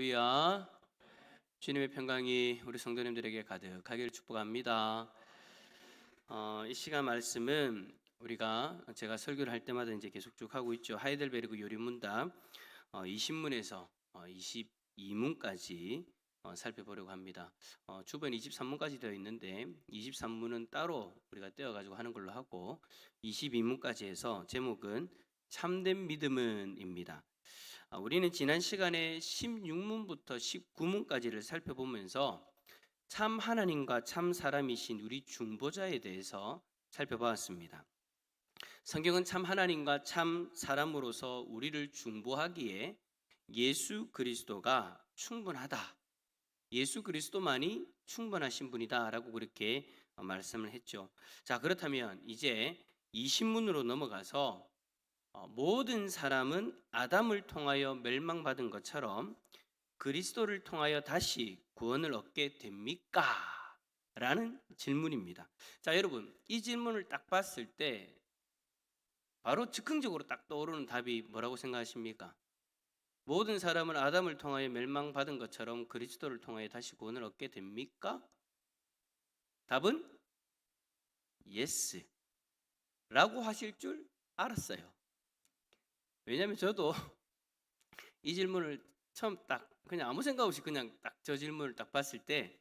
할렐루야. 주님의 평강이 우리 성도님들에게 가득하기를 축복합니다. 이 시간 말씀은 제가 설교를 할 때마다 이제 계속 쭉 하고 있죠. 하이델베르그 요리문답 20문에서 22문까지 살펴보려고 합니다. 주변 23문까지 되어 있는데 23문은 따로 우리가 떼어가지고 하는 걸로 하고 22문까지 해서 제목은 참된 믿음은입니다. 우리는 지난 시간에 16문부터 19문까지를 살펴보면서 참 하나님과 참 사람이신 우리 중보자에 대해서 살펴보았습니다. 성경은 참 하나님과 참 사람으로서 우리를 중보하기에 예수 그리스도가 충분하다. 예수 그리스도만이 충분하신 분이다라고 그렇게 말씀을 했죠. 자, 그렇다면 이제 20문으로 넘어가서 모든 사람은 아담을 통하여 멸망받은 것처럼 그리스도를 통하여 다시 구원을 얻게 됩니까? 라는 질문입니다. 자, 여러분, 이 질문을 딱 봤을 때 바로 즉흥적으로 딱 떠오르는 답이 뭐라고 생각하십니까? 모든 사람은 아담을 통하여 멸망받은 것처럼 그리스도를 통하여 다시 구원을 얻게 됩니까? 답은 yes 라고 하실 줄 알았어요. 왜냐하면 저도 이 질문을 처음 딱 그냥 아무 생각 없이 그냥 딱 저 질문을 딱 봤을 때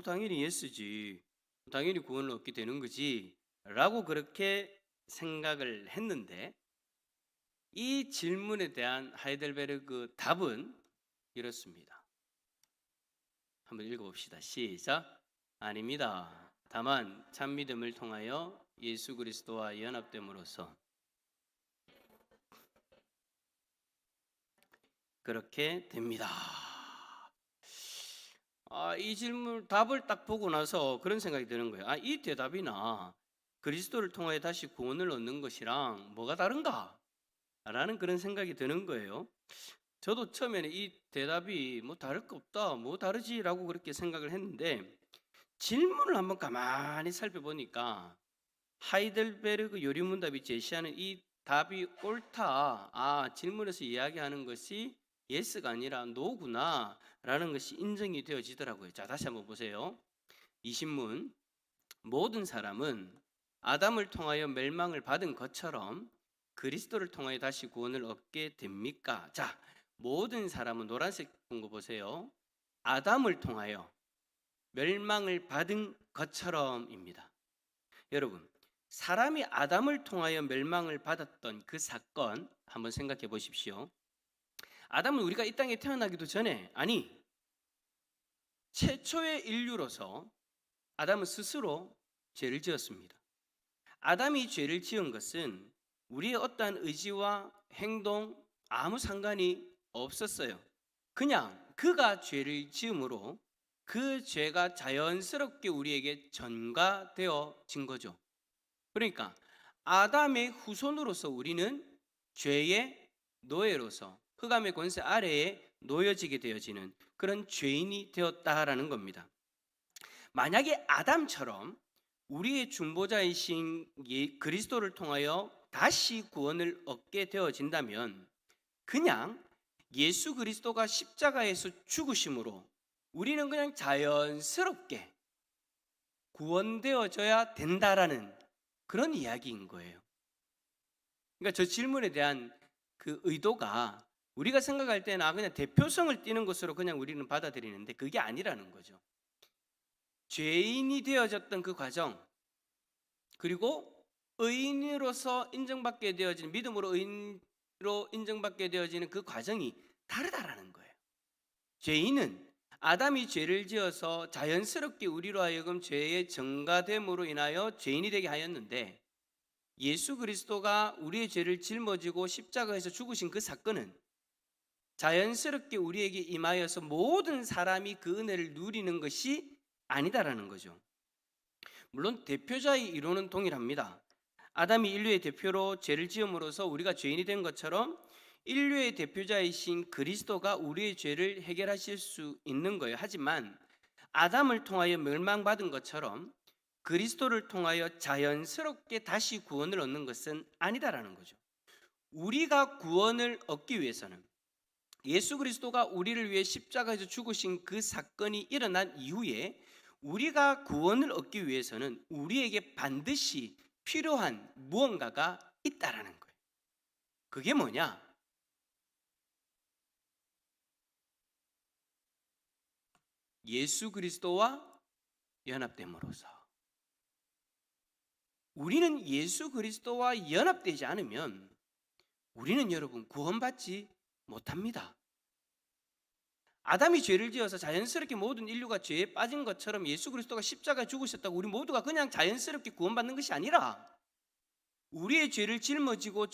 당연히 예스지, 당연히 구원을 얻게 되는 거지 라고 그렇게 생각을 했는데, 이 질문에 대한 하이델베르그 답은 이렇습니다. 한번 읽어봅시다. 시작. 아닙니다. 다만 참 믿음을 통하여 예수 그리스도와 연합됨으로써 그렇게 됩니다. 이 질문 답을 딱 보고 나서 그런 생각이 드는 거예요. 이 대답이나 그리스도를 통하여 다시 구원을 얻는 것이랑 뭐가 다른가? 라는 그런 생각이 드는 거예요. 저도 처음에는 이 대답이 뭐 다를 거 없다, 뭐 다르지라고 그렇게 생각을 했는데, 질문을 한번 가만히 살펴보니까 하이델베르그 요리문답이 제시하는 이 답이 옳다. 질문에서 이야기하는 것이 예스가 아니라 노구나 라는 것이 인정이 되어지더라고요. 자, 다시 한번 보세요. 20문. 모든 사람은 아담을 통하여 멸망을 받은 것처럼 그리스도를 통하여 다시 구원을 얻게 됩니까? 자, 모든 사람은 노란색 본 거 보세요. 아담을 통하여 멸망을 받은 것처럼입니다. 여러분, 사람이 아담을 통하여 멸망을 받았던 그 사건 한번 생각해 보십시오. 아담은 우리가 이 땅에 태어나기도 전에, 최초의 인류로서 아담은 스스로 죄를 지었습니다. 아담이 죄를 지은 것은 우리의 어떠한 의지와 행동 아무 상관이 없었어요. 그냥 그가 죄를 지음으로 그 죄가 자연스럽게 우리에게 전가되어진 거죠. 그러니까 아담의 후손으로서 우리는 죄의 노예로서 흑암의 권세 아래에 놓여지게 되어지는 그런 죄인이 되었다라는 겁니다. 만약에 아담처럼 우리의 중보자이신 그리스도를 통하여 다시 구원을 얻게 되어진다면 그냥 예수 그리스도가 십자가에서 죽으심으로 우리는 그냥 자연스럽게 구원되어져야 된다라는 그런 이야기인 거예요. 그러니까 저 질문에 대한 그 의도가 우리가 생각할 때는 그냥 대표성을 띠는 것으로 그냥 우리는 받아들이는데 그게 아니라는 거죠. 죄인이 되어졌던 그 과정, 그리고 의인으로서 인정받게 되어지는, 믿음으로 의인으로 인정받게 되어지는 그 과정이 다르다라는 거예요. 죄인은 아담이 죄를 지어서 자연스럽게 우리로 하여금 죄의 전가됨으로 인하여 죄인이 되게 하였는데, 예수 그리스도가 우리의 죄를 짊어지고 십자가에서 죽으신 그 사건은 자연스럽게 우리에게 임하여서 모든 사람이 그 은혜를 누리는 것이 아니다라는 거죠. 물론 대표자의 이론은 동일합니다. 아담이 인류의 대표로 죄를 지음으로써 우리가 죄인이 된 것처럼 인류의 대표자이신 그리스도가 우리의 죄를 해결하실 수 있는 거예요. 하지만 아담을 통하여 멸망받은 것처럼 그리스도를 통하여 자연스럽게 다시 구원을 얻는 것은 아니다라는 거죠. 우리가 구원을 얻기 위해서는 예수 그리스도가 우리를 위해 십자가에서 죽으신 그 사건이 일어난 이후에 우리가 구원을 얻기 위해서는 우리에게 반드시 필요한 무언가가 있다라는 거예요. 그게 뭐냐? 예수 그리스도와 연합됨으로써. 우리는 예수 그리스도와 연합되지 않으면 우리는 여러분 구원받지 못합니다. 아담이 죄를 지어서 자연스럽게 모든 인류가 죄에 빠진 것처럼 예수 그리스도가 십자가에 죽으셨다고 우리 모두가 그냥 자연스럽게 구원받는 것이 아니라 우리의 죄를 짊어지고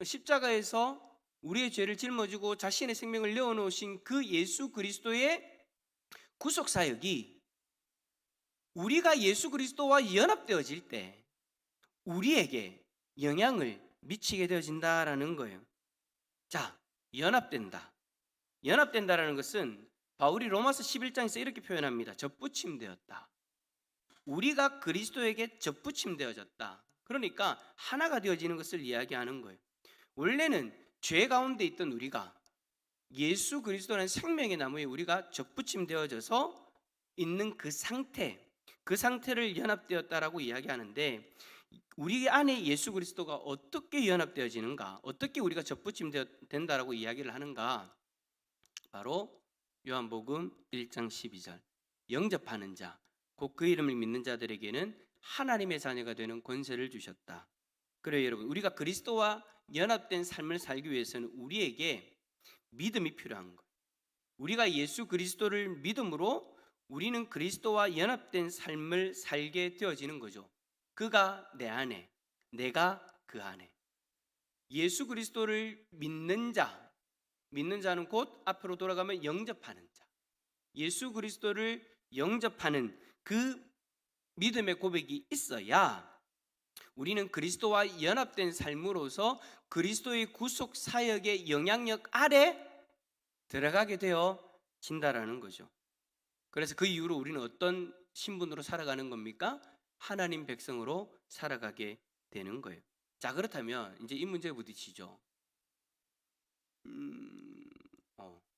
십자가에서 우리의 죄를 짊어지고 자신의 생명을 내어놓으신 그 예수 그리스도의 구속 사역이 우리가 예수 그리스도와 연합되어질 때 우리에게 영향을 미치게 되어진다라는 거예요. 자, 연합된다라는 것은 바울이 로마서 11장에서 이렇게 표현합니다. 접붙임되었다. 우리가 그리스도에게 접붙임되어졌다. 그러니까 하나가 되어지는 것을 이야기하는 거예요. 원래는 죄 가운데 있던 우리가 예수 그리스도라는 생명의 나무에 우리가 접붙임되어져서 있는 그 상태를 연합되었다라고 이야기하는데, 우리 안에 예수 그리스도가 어떻게 연합되어지는가, 어떻게 우리가 접붙임된다라고 이야기를 하는가? 바로 요한복음 1장 12절 영접하는 자 곧 그 이름을 믿는 자들에게는 하나님의 자녀가 되는 권세를 주셨다. 그래요 여러분, 우리가 그리스도와 연합된 삶을 살기 위해서는 우리에게 믿음이 필요한 거예요. 우리가 예수 그리스도를 믿음으로 우리는 그리스도와 연합된 삶을 살게 되어지는 거죠. 그가 내 안에, 내가 그 안에. 예수 그리스도를 믿는 자는 곧 앞으로 돌아가면 영접하는 자. 예수 그리스도를 영접하는 그 믿음의 고백이 있어야 우리는 그리스도와 연합된 삶으로서 그리스도의 구속 사역의 영향력 아래 들어가게 되어진다라는 거죠. 그래서 그 이후로 우리는 어떤 신분으로 살아가는 겁니까? 하나님 백성으로 살아가게 되는 거예요. 자, 그렇다면 이제 이 문제에 부딪히죠.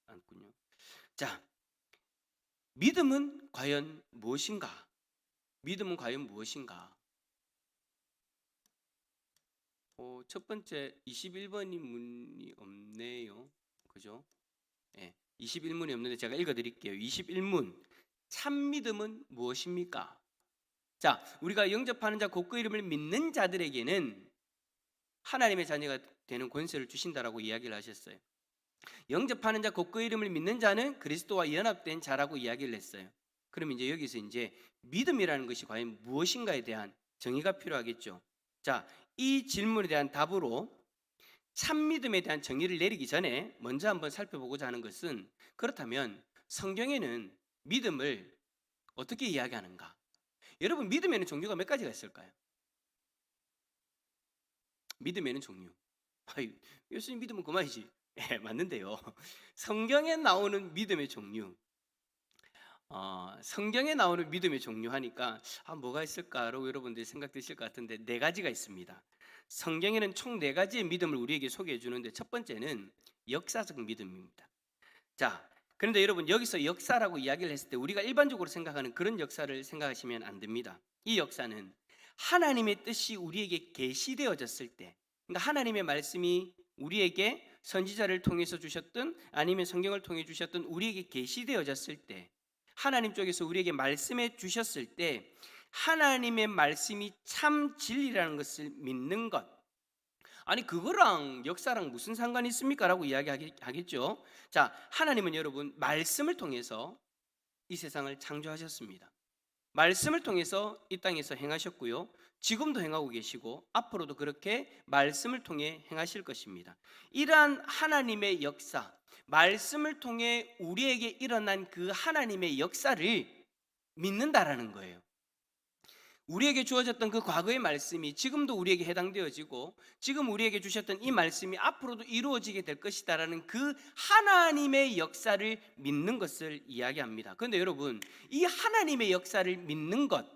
안군요. 자, 믿음은 과연 무엇인가? 믿음은 과연 무엇인가? 첫 번째 21번이 문이 없네요. 그죠? 네, 21문이 없는데 제가 읽어드릴게요. 21문. 참 믿음은 무엇입니까? 자, 우리가 영접하는 자 곧 그 이름을 믿는 자들에게는 하나님의 자녀가 되는 권세를 주신다라고 이야기를 하셨어요. 영접하는 자 곧 그 이름을 믿는 자는 그리스도와 연합된 자라고 이야기를 했어요. 그럼 이제 여기서 이제 믿음이라는 것이 과연 무엇인가에 대한 정의가 필요하겠죠. 자, 이 질문에 대한 답으로 참 믿음에 대한 정의를 내리기 전에 먼저 한번 살펴보고자 하는 것은, 그렇다면 성경에는 믿음을 어떻게 이야기하는가? 여러분, 믿음에는 종류가 몇 가지가 있을까요? 믿음에는 종류. 예수님 믿으면 그만이지. 네, 맞는데요. 성경에 나오는 믿음의 종류. 성경에 나오는 믿음의 종류 하니까 뭐가 있을까라고 여러분들이 생각되실 것 같은데, 네 가지가 있습니다. 성경에는 총 네 가지의 믿음을 우리에게 소개해 주는데, 첫 번째는 역사적 믿음입니다. 자, 그런데 여러분, 여기서 역사라고 이야기를 했을 때 우리가 일반적으로 생각하는 그런 역사를 생각하시면 안 됩니다. 이 역사는 하나님의 뜻이 우리에게 계시되어졌을 때, 그러니까 하나님의 말씀이 우리에게 선지자를 통해서 주셨든 아니면 성경을 통해 주셨든 우리에게 계시되어졌을 때, 하나님 쪽에서 우리에게 말씀해 주셨을 때 하나님의 말씀이 참 진리라는 것을 믿는 것. 아니, 그거랑 역사랑 무슨 상관이 있습니까? 라고 이야기하겠죠. 자, 하나님은 여러분 말씀을 통해서 이 세상을 창조하셨습니다. 말씀을 통해서 이 땅에서 행하셨고요, 지금도 행하고 계시고 앞으로도 그렇게 말씀을 통해 행하실 것입니다. 이러한 하나님의 역사, 말씀을 통해 우리에게 일어난 그 하나님의 역사를 믿는다라는 거예요. 우리에게 주어졌던 그 과거의 말씀이 지금도 우리에게 해당되어지고 지금 우리에게 주셨던 이 말씀이 앞으로도 이루어지게 될 것이다라는 그 하나님의 역사를 믿는 것을 이야기합니다. 그런데 여러분, 이 하나님의 역사를 믿는 것,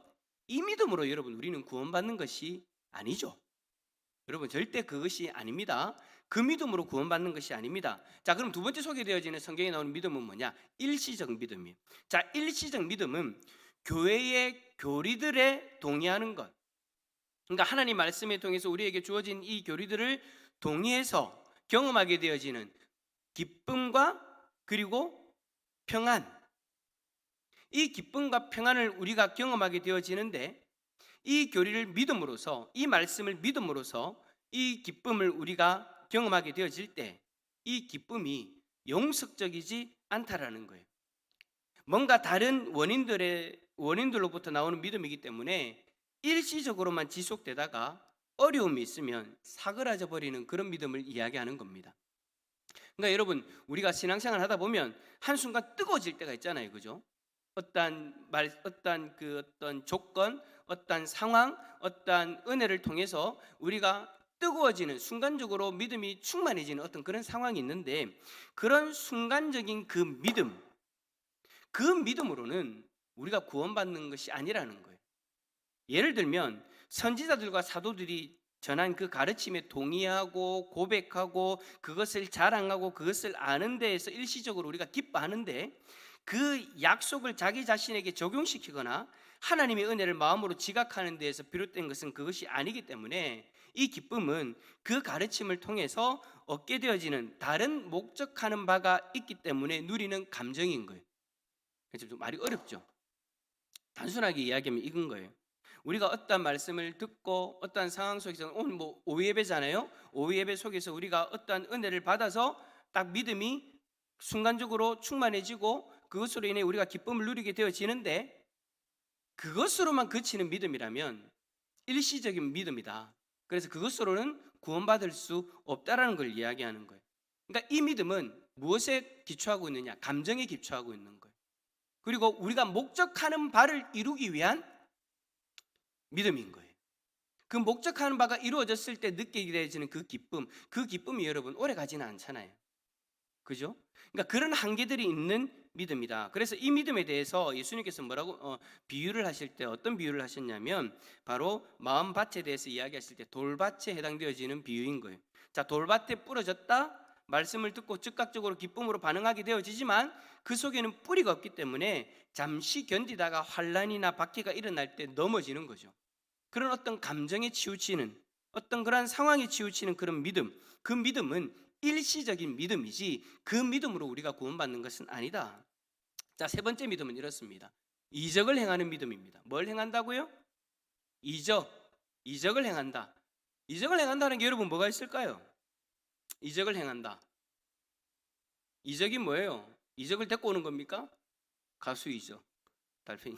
이 믿음으로 여러분 우리는 구원받는 것이 아니죠. 여러분, 절대 그것이 아닙니다. 그 믿음으로 구원받는 것이 아닙니다. 자, 그럼 두 번째 소개되어지는 성경에 나오는 믿음은 뭐냐? 일시적 믿음이에요. 자, 일시적 믿음은 교회의 교리들에 동의하는 것. 그러니까 하나님 말씀에 통해서 우리에게 주어진 이 교리들을 동의해서 경험하게 되어지는 기쁨과 그리고 평안. 이 기쁨과 평안을 우리가 경험하게 되어지는데, 이 교리를 믿음으로써, 이 말씀을 믿음으로써 이 기쁨을 우리가 경험하게 되어질 때 이 기쁨이 영속적이지 않다라는 거예요. 뭔가 다른 원인들로부터 나오는 믿음이기 때문에 일시적으로만 지속되다가 어려움이 있으면 사그라져 버리는 그런 믿음을 이야기하는 겁니다. 그러니까 여러분, 우리가 신앙생활 하다 보면 한순간 뜨거워질 때가 있잖아요. 그죠? 어떤 조건, 어떤 상황, 어떤 은혜를 통해서 우리가 뜨거워지는, 순간적으로 믿음이 충만해지는 어떤 그런 상황이 있는데, 그런 순간적인 그 믿음으로는 우리가 구원받는 것이 아니라는 거예요. 예를 들면 선지자들과 사도들이 전한 그 가르침에 동의하고 고백하고 그것을 자랑하고 그것을 아는 데에서 일시적으로 우리가 기뻐하는데, 그 약속을 자기 자신에게 적용시키거나 하나님의 은혜를 마음으로 지각하는 데에서 비롯된 것은 그것이 아니기 때문에 이 기쁨은 그 가르침을 통해서 얻게 되어지는 다른 목적하는 바가 있기 때문에 누리는 감정인 거예요. 그래서 좀 말이 어렵죠. 단순하게 이야기하면 이건 거예요. 우리가 어떤 말씀을 듣고 어떤 상황 속에서, 오늘 뭐 오후예배잖아요. 오후예배 속에서 우리가 어떤 은혜를 받아서 딱 믿음이 순간적으로 충만해지고 그것으로 인해 우리가 기쁨을 누리게 되어지는데, 그것으로만 그치는 믿음이라면 일시적인 믿음이다. 그래서 그것으로는 구원받을 수 없다라는 걸 이야기하는 거예요. 그러니까 이 믿음은 무엇에 기초하고 있느냐? 감정에 기초하고 있는 거예요. 그리고 우리가 목적하는 바를 이루기 위한 믿음인 거예요. 그 목적하는 바가 이루어졌을 때 느끼게 되어지는 그 기쁨이 여러분 오래 가지는 않잖아요. 그죠? 그러니까 그런 한계들이 있는 믿음이다. 그래서 이 믿음에 대해서 예수님께서 뭐라고 비유를 하실 때 어떤 비유를 하셨냐면, 바로 마음밭에 대해서 이야기하실 때 돌밭에 해당되어지는 비유인 거예요. 자, 돌밭에 부러졌다, 말씀을 듣고 즉각적으로 기쁨으로 반응하게 되어지지만 그 속에는 뿌리가 없기 때문에 잠시 견디다가 환란이나 박해가 일어날 때 넘어지는 거죠. 그런 어떤 감정에 치우치는, 어떤 그런 상황에 치우치는 그런 믿음, 그 믿음은 일시적인 믿음이지 그 믿음으로 우리가 구원받는 것은 아니다. 자, 세 번째 믿음은 이렇습니다. 이적을 행하는 믿음입니다. 뭘 행한다고요? 이적을 행한다. 이적을 행한다는 게 여러분 뭐가 있을까요? 이적을 행한다. 이적이 뭐예요? 이적을 데리고 오는 겁니까? 가수 이적, 달팽이.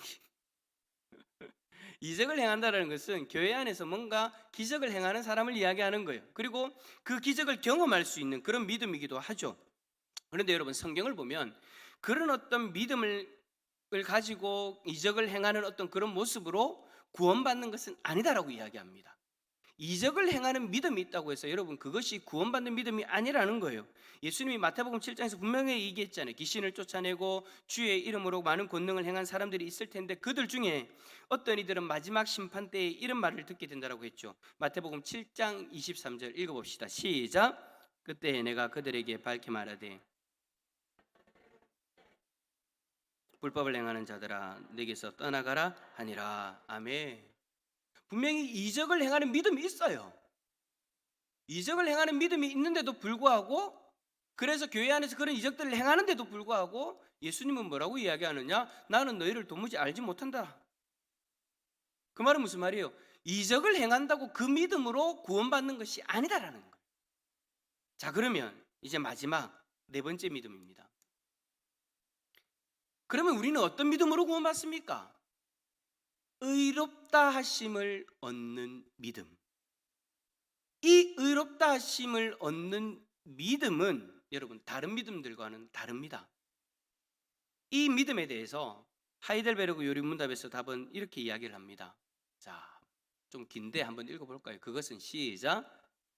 이적을 행한다는 것은 교회 안에서 뭔가 기적을 행하는 사람을 이야기하는 거예요. 그리고 그 기적을 경험할 수 있는 그런 믿음이기도 하죠. 그런데 여러분, 성경을 보면 그런 어떤 믿음을 가지고 이적을 행하는 어떤 그런 모습으로 구원받는 것은 아니다라고 이야기합니다. 이적을 행하는 믿음이 있다고 해서 여러분 그것이 구원받는 믿음이 아니라는 거예요. 예수님이 마태복음 7장에서 분명히 얘기했잖아요. 귀신을 쫓아내고 주의 이름으로 많은 권능을 행한 사람들이 있을 텐데 그들 중에 어떤 이들은 마지막 심판 때에 이런 말을 듣게 된다고 했죠. 마태복음 7장 23절 읽어봅시다. 시작. 그때 내가 그들에게 밝히 말하되 불법을 행하는 자들아 내게서 떠나가라 하니라. 아멘. 분명히 이적을 행하는 믿음이 있어요. 이적을 행하는 믿음이 있는데도 불구하고, 그래서 교회 안에서 그런 이적들을 행하는데도 불구하고 예수님은 뭐라고 이야기하느냐? 나는 너희를 도무지 알지 못한다. 그 말은 무슨 말이에요? 이적을 행한다고 그 믿음으로 구원받는 것이 아니다라는 거예요. 자, 그러면 이제 마지막 네 번째 믿음입니다. 그러면 우리는 어떤 믿음으로 구원받습니까? 의롭다 하심을 얻는 믿음. 이 의롭다 하심을 얻는 믿음은 여러분 다른 믿음들과는 다릅니다. 이 믿음에 대해서 하이델베르그 요리문답에서 답은 이렇게 이야기를 합니다. 자, 좀 긴데 한번 읽어볼까요? 그것은 시작.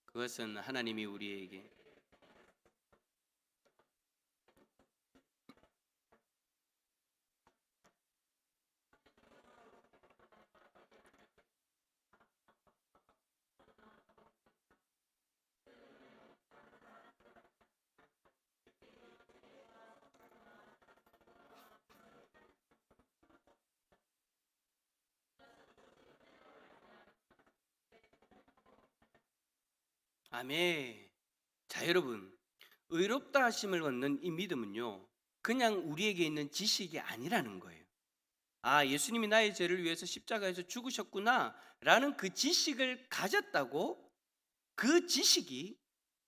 그것은 하나님이 우리에게 아멘. 자, 여러분, 의롭다 하심을 얻는 이 믿음은요, 그냥 우리에게 있는 지식이 아니라는 거예요. 아, 예수님이 나의 죄를 위해서 십자가에서 죽으셨구나 라는 그 지식을 가졌다고 그 지식이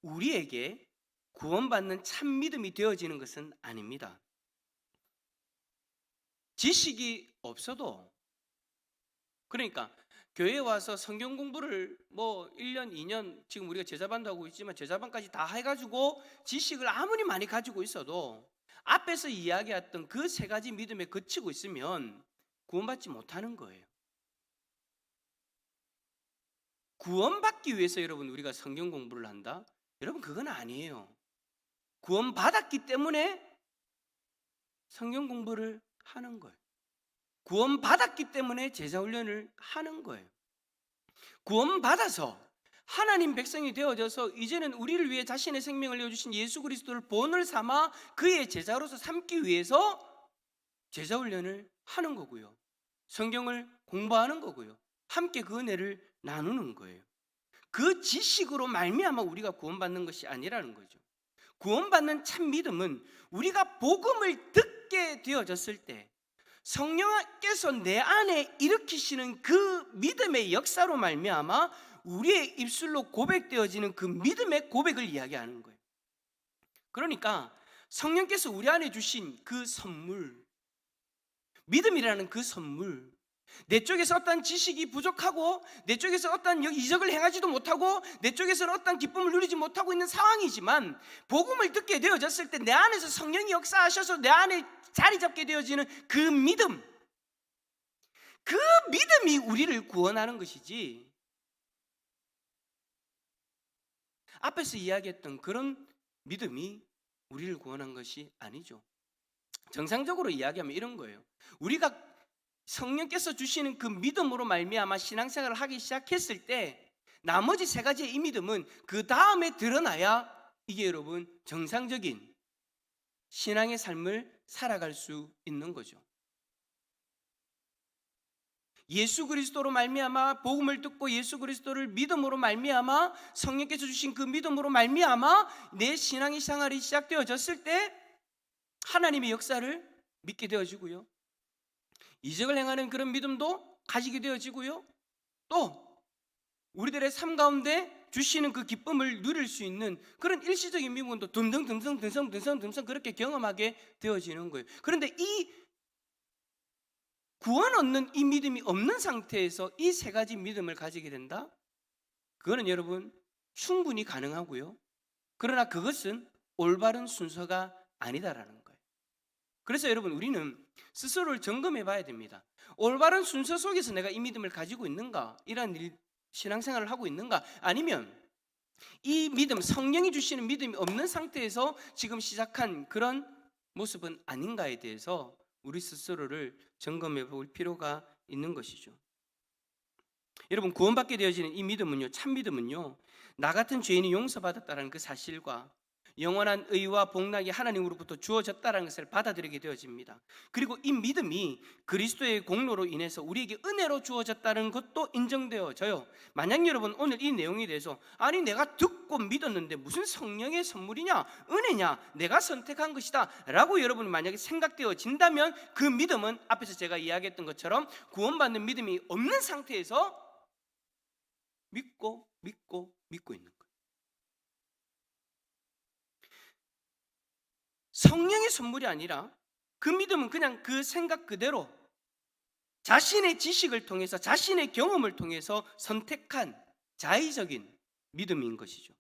우리에게 구원받는 참 믿음이 되어지는 것은 아닙니다. 지식이 없어도, 그러니까 교회에 와서 성경 공부를 뭐 1년, 2년 지금 우리가 제자반도 하고 있지만 제자반까지 다 해가지고 지식을 아무리 많이 가지고 있어도 앞에서 이야기했던 그 세 가지 믿음에 그치고 있으면 구원받지 못하는 거예요. 구원받기 위해서 여러분 우리가 성경 공부를 한다? 여러분 그건 아니에요. 구원받았기 때문에 성경 공부를 하는 거예요. 구원받았기 때문에 제자훈련을 하는 거예요. 구원받아서 하나님 백성이 되어져서 이제는 우리를 위해 자신의 생명을 내어주신 예수 그리스도를 본을 삼아 그의 제자로서 삼기 위해서 제자훈련을 하는 거고요. 성경을 공부하는 거고요. 함께 그 은혜를 나누는 거예요. 그 지식으로 말미암아 우리가 구원받는 것이 아니라는 거죠. 구원받는 참 믿음은 우리가 복음을 듣게 되어졌을 때 성령께서 내 안에 일으키시는 그 믿음의 역사로 말미암아 우리의 입술로 고백되어지는 그 믿음의 고백을 이야기하는 거예요. 그러니까 성령께서 우리 안에 주신 그 선물, 믿음이라는 그 선물, 내 쪽에서 어떤 지식이 부족하고 내 쪽에서 어떤 이적을 행하지도 못하고 내 쪽에서는 어떤 기쁨을 누리지 못하고 있는 상황이지만 복음을 듣게 되어졌을 때 내 안에서 성령이 역사하셔서 내 안에 자리 잡게 되어지는 그 믿음, 그 믿음이 우리를 구원하는 것이지 앞에서 이야기했던 그런 믿음이 우리를 구원한 것이 아니죠. 정상적으로 이야기하면 이런 거예요. 우리가 성령께서 주시는 그 믿음으로 말미암아 신앙생활을 하기 시작했을 때 나머지 세 가지의 이 믿음은 그 다음에 드러나야 이게 여러분 정상적인 신앙의 삶을 살아갈 수 있는 거죠. 예수 그리스도로 말미암아 복음을 듣고 예수 그리스도를 믿음으로 말미암아 성령께서 주신 그 믿음으로 말미암아 내 신앙의 생활이 시작되어졌을 때 하나님의 역사를 믿게 되어지고요. 이적을 행하는 그런 믿음도 가지게 되어지고요. 또 우리들의 삶 가운데 주시는 그 기쁨을 누릴 수 있는 그런 일시적인 믿음도 듬성 그렇게 경험하게 되어지는 거예요. 그런데 이 구원 얻는 이 믿음이 없는 상태에서 이 세 가지 믿음을 가지게 된다? 그거는 여러분 충분히 가능하고요. 그러나 그것은 올바른 순서가 아니다라는 거예요. 그래서 여러분 우리는 스스로를 점검해 봐야 됩니다. 올바른 순서 속에서 내가 이 믿음을 가지고 있는가? 이런 신앙생활을 하고 있는가? 아니면 이 믿음, 성령이 주시는 믿음이 없는 상태에서 지금 시작한 그런 모습은 아닌가에 대해서 우리 스스로를 점검해 볼 필요가 있는 것이죠. 여러분 구원받게 되어지는 이 믿음은요, 참 믿음은요, 나 같은 죄인이 용서받았다는 그 사실과 영원한 의와 복락이 하나님으로부터 주어졌다는 것을 받아들이게 되어집니다. 그리고 이 믿음이 그리스도의 공로로 인해서 우리에게 은혜로 주어졌다는 것도 인정되어져요. 만약 여러분 오늘 이 내용에 대해서 아니 내가 듣고 믿었는데 무슨 성령의 선물이냐 은혜냐 내가 선택한 것이다 라고 여러분이 만약에 생각되어진다면 그 믿음은 앞에서 제가 이야기했던 것처럼 구원받는 믿음이 없는 상태에서 믿고 있는 거예요. 성령의 선물이 아니라 그 믿음은 그냥 그 생각 그대로 자신의 지식을 통해서 자신의 경험을 통해서 선택한 자의적인 믿음인 것이죠.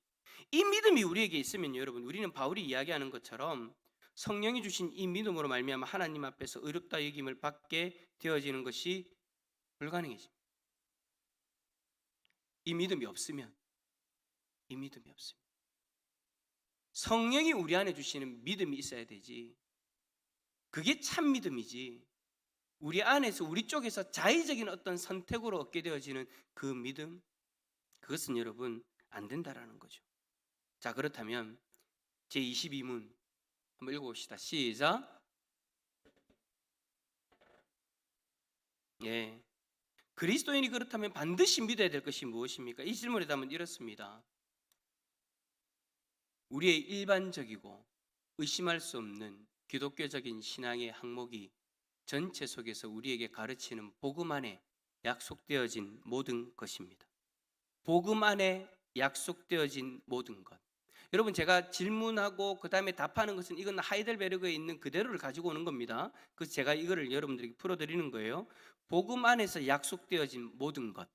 이 믿음이 우리에게 있으면 여러분 우리는 바울이 이야기하는 것처럼 성령이 주신 이 믿음으로 말미암아 하나님 앞에서 의롭다 여김을 받게 되어지는 것이 불가능해집니다. 이 믿음이 없으면 성령이 우리 안에 주시는 믿음이 있어야 되지. 그게 참 믿음이지. 우리 안에서 우리 쪽에서 자의적인 어떤 선택으로 얻게 되어지는 그 믿음, 그것은 여러분 안 된다라는 거죠. 자, 그렇다면 제22문 한번 읽어봅시다. 시작. 예. 그리스도인이 그렇다면 반드시 믿어야 될 것이 무엇입니까? 이 질문에 답은 이렇습니다. 우리의 일반적이고 의심할 수 없는 기독교적인 신앙의 항목이 전체 속에서 우리에게 가르치는 복음 안에 약속되어진 모든 것입니다. 복음 안에 약속되어진 모든 것. 여러분, 제가 질문하고 그 다음에 답하는 것은 이건 하이델베르그에 있는 그대로를 가지고 오는 겁니다. 그래서 제가 이거를 여러분들에게 풀어드리는 거예요. 복음 안에서 약속되어진 모든 것.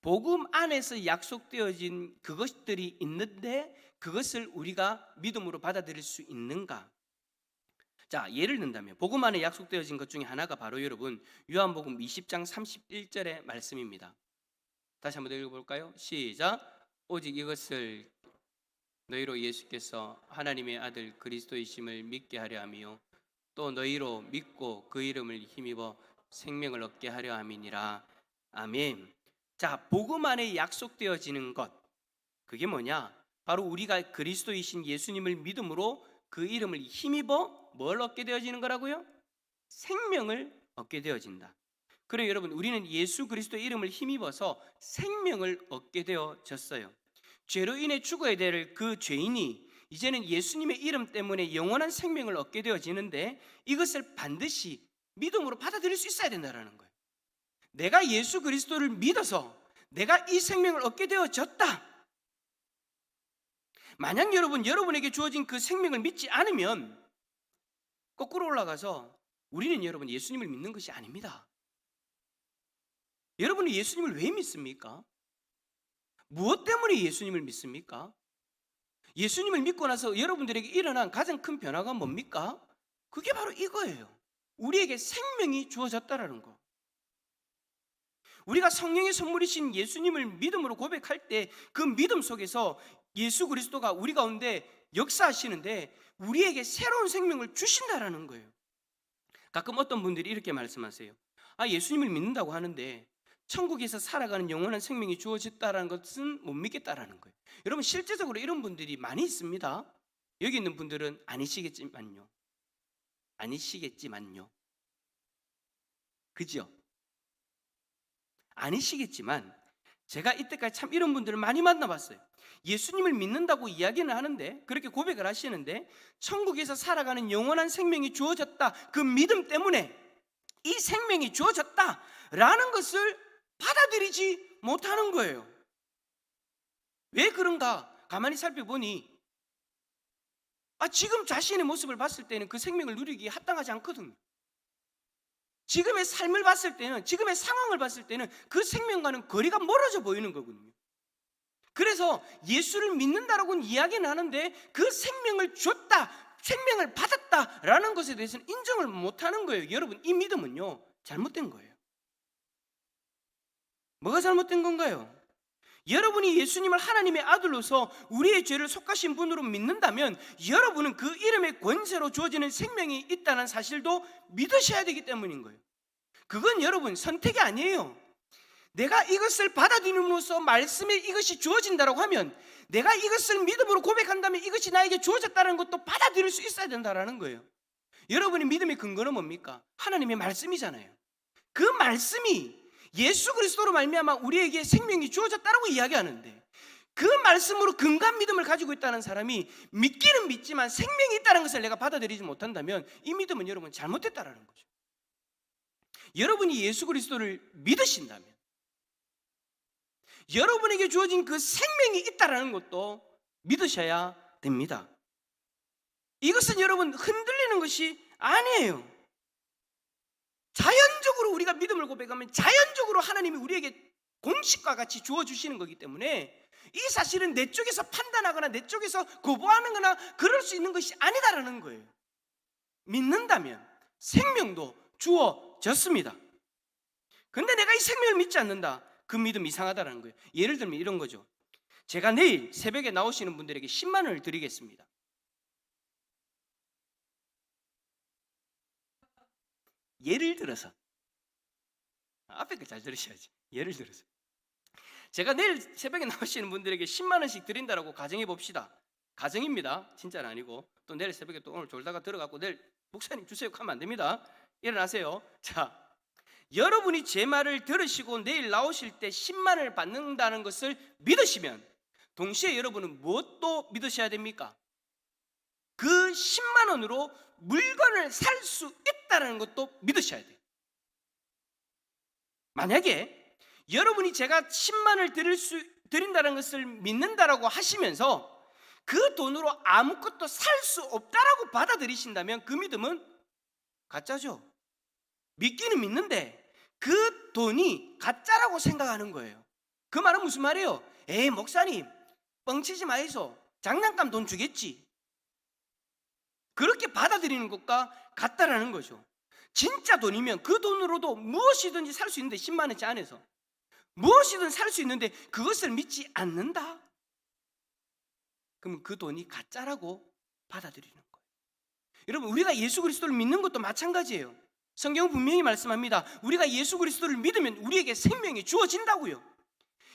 복음 안에서 약속되어진 그것들이 있는데 그것을 우리가 믿음으로 받아들일 수 있는가? 자, 예를 든다면 복음 안에 약속되어진 것 중에 하나가 바로 여러분 요한복음 20장 31절의 말씀입니다. 다시 한번 읽어볼까요? 시작. 오직 이것을 너희로 예수께서 하나님의 아들 그리스도이심을 믿게 하려 함이요 또 너희로 믿고 그 이름을 힘입어 생명을 얻게 하려 함이니라. 아멘. 자, 복음 안에 약속되어지는 것, 그게 뭐냐? 바로 우리가 그리스도이신 예수님을 믿음으로 그 이름을 힘입어 뭘 얻게 되어지는 거라고요? 생명을 얻게 되어진다. 그래 여러분, 우리는 예수 그리스도의 이름을 힘입어서 생명을 얻게 되어졌어요. 죄로 인해 죽어야 될 그 죄인이 이제는 예수님의 이름 때문에 영원한 생명을 얻게 되어지는데 이것을 반드시 믿음으로 받아들일 수 있어야 된다는 거예요. 내가 예수 그리스도를 믿어서 내가 이 생명을 얻게 되어졌다. 만약 여러분에게 주어진 그 생명을 믿지 않으면 거꾸로 올라가서 우리는 여러분 예수님을 믿는 것이 아닙니다. 여러분은 예수님을 왜 믿습니까? 무엇 때문에 예수님을 믿습니까? 예수님을 믿고 나서 여러분들에게 일어난 가장 큰 변화가 뭡니까? 그게 바로 이거예요. 우리에게 생명이 주어졌다라는 거. 우리가 성령의 선물이신 예수님을 믿음으로 고백할 때 그 믿음 속에서 예수 그리스도가 우리 가운데 역사하시는데 우리에게 새로운 생명을 주신다라는 거예요. 가끔 어떤 분들이 이렇게 말씀하세요. 예수님을 믿는다고 하는데 천국에서 살아가는 영원한 생명이 주어졌다는 것은 못 믿겠다라는 거예요. 여러분, 실제적으로 이런 분들이 많이 있습니다. 여기 있는 분들은 아니시겠지만요. 그죠? 아니시겠지만 제가 이때까지 참 이런 분들을 많이 만나봤어요. 예수님을 믿는다고 이야기는 하는데, 그렇게 고백을 하시는데 천국에서 살아가는 영원한 생명이 주어졌다, 그 믿음 때문에 이 생명이 주어졌다라는 것을 받아들이지 못하는 거예요. 왜 그런가? 가만히 살펴보니 지금 자신의 모습을 봤을 때는 그 생명을 누리기에 합당하지 않거든요. 지금의 삶을 봤을 때는, 지금의 상황을 봤을 때는 그 생명과는 거리가 멀어져 보이는 거거든요. 그래서 예수를 믿는다라고는 이야기는 하는데 그 생명을 줬다, 생명을 받았다라는 것에 대해서는 인정을 못하는 거예요. 여러분, 이 믿음은요 잘못된 거예요. 뭐가 잘못된 건가요? 여러분이 예수님을 하나님의 아들로서 우리의 죄를 속하신 분으로 믿는다면 여러분은 그 이름의 권세로 주어지는 생명이 있다는 사실도 믿으셔야 되기 때문인 거예요. 그건 여러분 선택이 아니에요. 내가 이것을 받아들임으로써 말씀에 이것이 주어진다고 하면, 내가 이것을 믿음으로 고백한다면 이것이 나에게 주어졌다는 것도 받아들일 수 있어야 된다는 거예요. 여러분의 믿음의 근거는 뭡니까? 하나님의 말씀이잖아요. 그 말씀이 예수 그리스도로 말미암아 우리에게 생명이 주어졌다라고 이야기하는데, 그 말씀으로 근간 믿음을 가지고 있다는 사람이 믿기는 믿지만 생명이 있다는 것을 내가 받아들이지 못한다면 이 믿음은 여러분 잘못됐다라는 거죠. 여러분이 예수 그리스도를 믿으신다면 여러분에게 주어진 그 생명이 있다라는 것도 믿으셔야 됩니다. 이것은 여러분 흔들리는 것이 아니에요. 자연적으로 우리가 믿음을 고백하면 자연적으로 하나님이 우리에게 공식과 같이 주어주시는 거기 때문에 이 사실은 내 쪽에서 판단하거나 내 쪽에서 거부하는 거나 그럴 수 있는 것이 아니다라는 거예요. 믿는다면 생명도 주어졌습니다. 근데 내가 이 생명을 믿지 않는다, 그 믿음 이상하다라는 거예요. 예를 들면 이런 거죠. 제가 내일 새벽에 나오시는 분들에게 10만 원을 드리겠습니다. 예를 들어서, 앞에 거 잘 들으셔야지. 예를 들어서 제가 내일 새벽에 나오시는 분들에게 10만 원씩 드린다라고 가정해 봅시다. 가정입니다. 진짜는 아니고. 또 내일 새벽에 또 오늘 졸다가 들어가고 내일 목사님 주세요 하면 안 됩니다. 일어나세요. 자, 여러분이 제 말을 들으시고 내일 나오실 때 10만 원을 받는다는 것을 믿으시면 동시에 여러분은 무엇도 믿으셔야 됩니까? 그 10만 원으로 물건을 살 수 있다는 것도 믿으셔야 돼요. 만약에 여러분이 제가 10만 원을 드린다는 것을 믿는다라고 하시면서 그 돈으로 아무것도 살 수 없다라고 받아들이신다면 그 믿음은 가짜죠. 믿기는 믿는데 그 돈이 가짜라고 생각하는 거예요. 그 말은 무슨 말이에요? 에이 목사님 뻥치지 마이소, 장난감 돈 주겠지. 그렇게 받아들이는 것과 같다라는 거죠. 진짜 돈이면 그 돈으로도 무엇이든지 살 수 있는데, 10만 원치 안에서 무엇이든 살 수 있는데 그것을 믿지 않는다? 그러면 그 돈이 가짜라고 받아들이는 거예요. 여러분, 우리가 예수 그리스도를 믿는 것도 마찬가지예요. 성경은 분명히 말씀합니다. 우리가 예수 그리스도를 믿으면 우리에게 생명이 주어진다고요.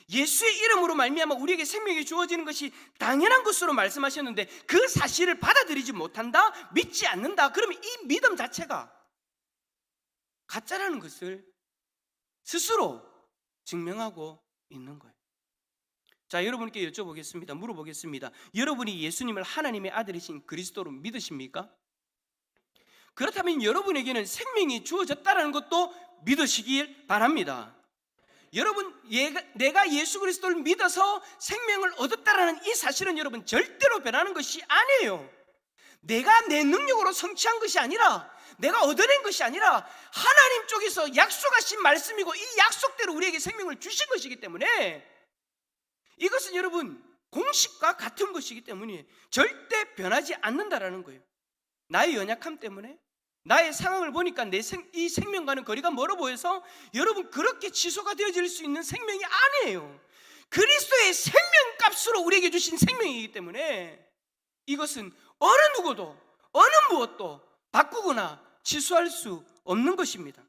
예수의 이름으로 말미암아 우리에게 생명이 주어지는 것이 당연한 것으로 말씀하셨는데 그 사실을 받아들이지 못한다, 믿지 않는다, 그러면 이 믿음 자체가 가짜라는 것을 스스로 증명하고 있는 거예요. 자, 여러분께 여쭤보겠습니다. 물어보겠습니다. 여러분이 예수님을 하나님의 아들이신 그리스도로 믿으십니까? 그렇다면 여러분에게는 생명이 주어졌다는 것도 믿으시길 바랍니다. 여러분, 내가 예수 그리스도를 믿어서 생명을 얻었다라는 이 사실은 여러분 절대로 변하는 것이 아니에요. 내가 내 능력으로 성취한 것이 아니라, 내가 얻어낸 것이 아니라 하나님 쪽에서 약속하신 말씀이고 이 약속대로 우리에게 생명을 주신 것이기 때문에 이것은 여러분 공식과 같은 것이기 때문에 절대 변하지 않는다라는 거예요. 나의 연약함 때문에, 나의 상황을 보니까 이 생명과는 거리가 멀어 보여서 여러분 그렇게 취소가 되어질 수 있는 생명이 아니에요. 그리스도의 생명값으로 우리에게 주신 생명이기 때문에 이것은 어느 누구도 어느 무엇도 바꾸거나 취소할 수 없는 것입니다.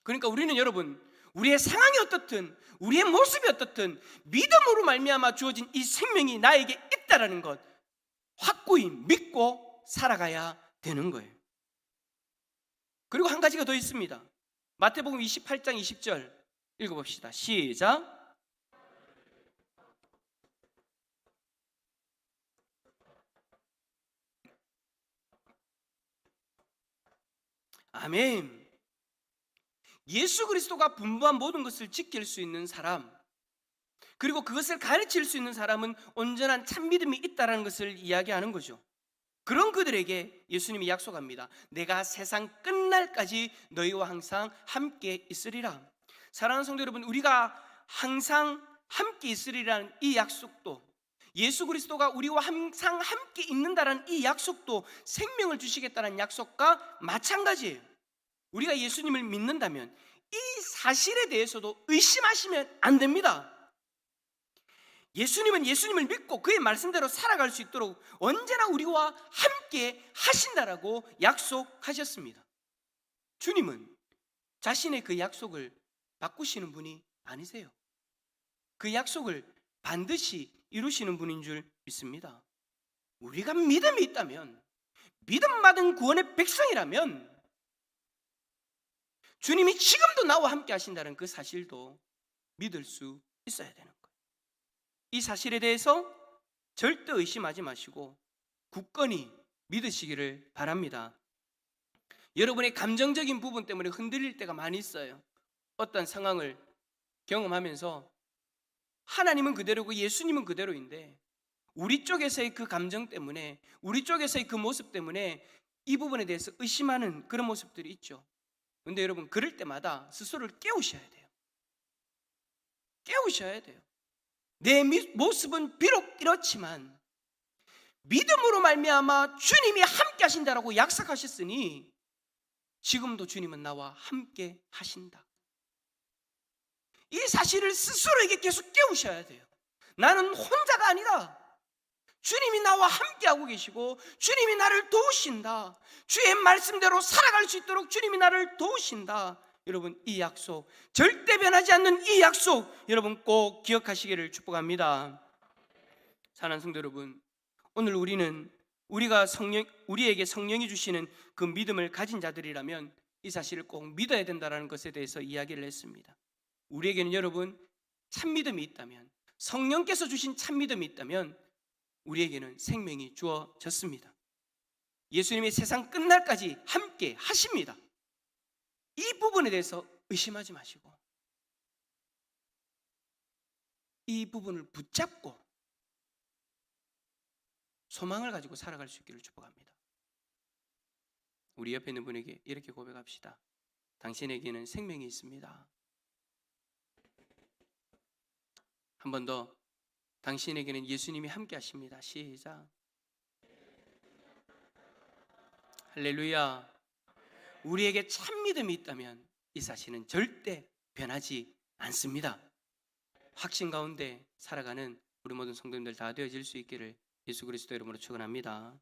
그러니까 우리는 여러분, 우리의 상황이 어떻든 우리의 모습이 어떻든 믿음으로 말미암아 주어진 이 생명이 나에게 있다라는 것 확고히 믿고 살아가야 되는 거예요. 그리고 한 가지가 더 있습니다. 마태복음 28장 20절 읽어봅시다. 시작. 아멘. 예수 그리스도가 분부한 모든 것을 지킬 수 있는 사람, 그리고 그것을 가르칠 수 있는 사람은 온전한 참믿음이 있다는 것을 이야기하는 거죠. 그런 그들에게 예수님이 약속합니다. 내가 세상 끝날까지 너희와 항상 함께 있으리라. 사랑하는 성도 여러분, 우리가 항상 함께 있으리라는 이 약속도, 예수 그리스도가 우리와 항상 함께 있는다라는 이 약속도 생명을 주시겠다는 약속과 마찬가지예요. 우리가 예수님을 믿는다면 이 사실에 대해서도 의심하시면 안 됩니다. 예수님은 예수님을 믿고 그의 말씀대로 살아갈 수 있도록 언제나 우리와 함께 하신다라고 약속하셨습니다. 주님은 자신의 그 약속을 바꾸시는 분이 아니세요. 그 약속을 반드시 이루시는 분인 줄 믿습니다. 우리가 믿음이 있다면, 믿음받은 구원의 백성이라면 주님이 지금도 나와 함께 하신다는 그 사실도 믿을 수 있어야 되는 거예요. 이 사실에 대해서 절대 의심하지 마시고 굳건히 믿으시기를 바랍니다. 여러분의 감정적인 부분 때문에 흔들릴 때가 많이 있어요. 어떤 상황을 경험하면서 하나님은 그대로고 예수님은 그대로인데 우리 쪽에서의 그 감정 때문에, 우리 쪽에서의 그 모습 때문에 이 부분에 대해서 의심하는 그런 모습들이 있죠. 그런데 여러분, 그럴 때마다 스스로를 깨우셔야 돼요. 깨우셔야 돼요. 내 모습은 비록 이렇지만 믿음으로 말미암아 주님이 함께 하신다라고 약속하셨으니 지금도 주님은 나와 함께 하신다. 이 사실을 스스로에게 계속 깨우셔야 돼요. 나는 혼자가 아니다. 주님이 나와 함께하고 계시고 주님이 나를 도우신다. 주의 말씀대로 살아갈 수 있도록 주님이 나를 도우신다. 여러분, 이 약속, 절대 변하지 않는 이 약속 여러분 꼭 기억하시기를 축복합니다. 사랑하는 성도 여러분, 오늘 우리에게 성령이 주시는 그 믿음을 가진 자들이라면 이 사실을 꼭 믿어야 된다는 것에 대해서 이야기를 했습니다. 우리에게는 여러분 참 믿음이 있다면, 성령께서 주신 참 믿음이 있다면 우리에게는 생명이 주어졌습니다. 예수님이 세상 끝날까지 함께 하십니다. 이 부분에 대해서 의심하지 마시고 이 부분을 붙잡고 소망을 가지고 살아갈 수 있기를 축복합니다. 우리 옆에 있는 분에게 이렇게 고백합시다. 당신에게는 생명이 있습니다. 한 번 더. 당신에게는 예수님이 함께 하십니다. 시작. 할렐루야. 우리에게 참 믿음이 있다면 이 사실은 절대 변하지 않습니다. 확신 가운데 살아가는 우리 모든 성도님들 다 되어질 수 있기를 예수 그리스도 이름으로 축원합니다.